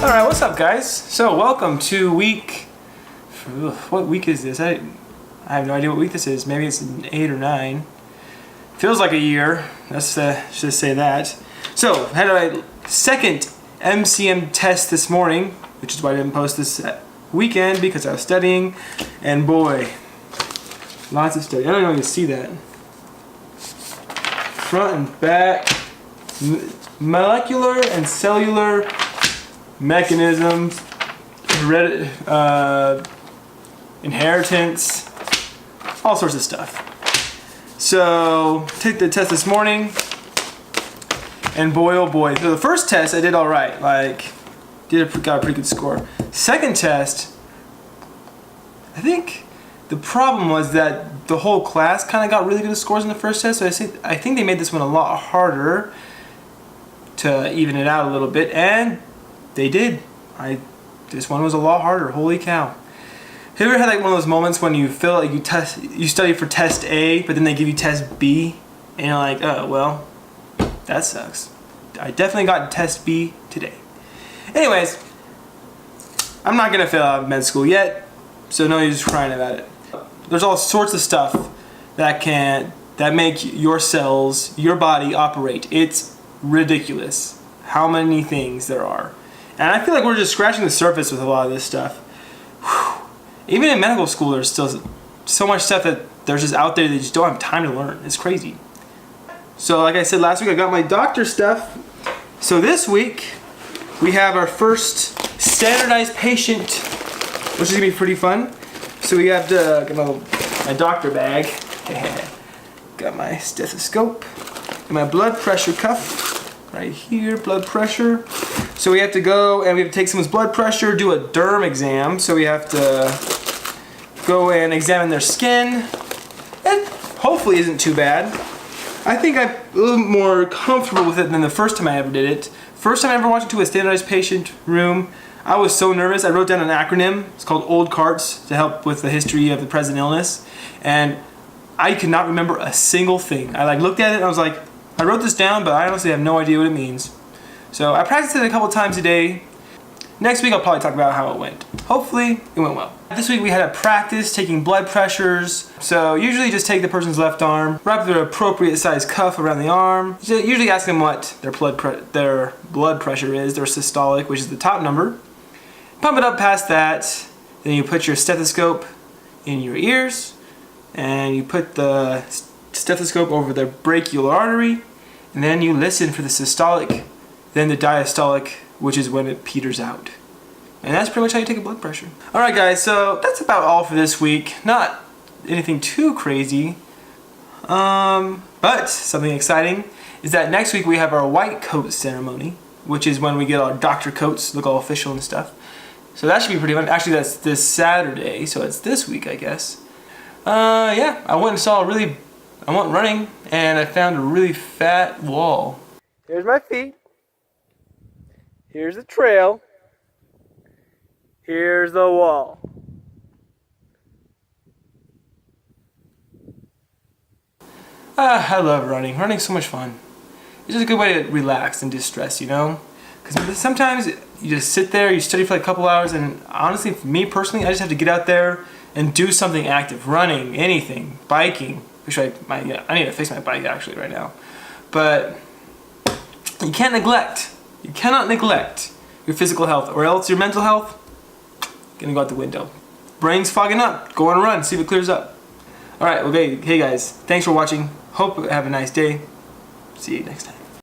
Alright, what's up guys? So welcome to week... What week is this? I have no idea what week this is. Maybe it's 8 or 9. Feels like a year. Let's just say that. So, I had a second MCM test this morning, which is why I didn't post this weekend, because I was studying. And boy, lots of study. I don't know if you can see that. Front and back, molecular and cellular mechanisms, inheritance, all sorts of stuff. So, take the test this morning, and boy oh boy. So the first test I did alright, got a pretty good score. Second test, I think the problem was that the whole class kind of got really good scores in the first test, so I think they made this one a lot harder to even it out a little bit, and they did. This one was a lot harder. Holy cow! Have you ever had like one of those moments when you feel like you study for test A, but then they give you test B, and you're like, oh well, that sucks. I definitely got test B today. Anyways, I'm not gonna fail out of med school yet, so no use crying about it. There's all sorts of stuff that make your cells, your body operate. It's ridiculous how many things there are. And I feel like we're just scratching the surface with a lot of this stuff. Whew. Even in medical school, there's still so much stuff that there's just out there that you just don't have time to learn. It's crazy. So like I said last week, I got my doctor stuff. So this week, we have our first standardized patient, which is going to be pretty fun. So we have my doctor bag. Got my stethoscope, and my blood pressure cuff. Right here, blood pressure. So we have to go and we have to take someone's blood pressure, do a derm exam. So we have to go and examine their skin. It hopefully isn't too bad. I think I'm a little more comfortable with it than the first time I ever did it. First time I ever walked into a standardized patient room, I was so nervous. I wrote down an acronym. It's called OLD CARTS to help with the history of the present illness. And I could not remember a single thing. I looked at it and I was like, I wrote this down, but I honestly have no idea what it means. So I practiced it a couple times a day. Next week I'll probably talk about how it went. Hopefully it went well. This week we had a practice taking blood pressures. So usually just take the person's left arm, wrap their appropriate size cuff around the arm. Usually ask them what their blood pressure is, their systolic, which is the top number. Pump it up past that. Then you put your stethoscope in your ears, and you put the stethoscope over the brachial artery, and then you listen for the systolic, then the diastolic, which is when it peters out. And that's pretty much how you take a blood pressure. Alright guys, so that's about all for this week. Not anything too crazy. But something exciting is that next week we have our white coat ceremony, which is when we get our doctor coats, look all official and stuff. So that should be pretty fun. Actually, that's this Saturday, so it's this week, I guess. Yeah, I went running, and I found a really fat wall. Here's my feet. Here's the trail. Here's the wall. I love running. Running's so much fun. It's just a good way to relax and distress, you know? Because sometimes you just sit there, you study for like a couple hours, and honestly, for me personally, I just have to get out there and do something active. Running, anything, biking. I need to fix my bike actually right now. But you can't neglect. You cannot neglect your physical health, or else your mental health gonna go out the window. Brain's fogging up. Go on a run, see if it clears up. Alright, okay, hey guys, thanks for watching. Hope you have a nice day. See you next time.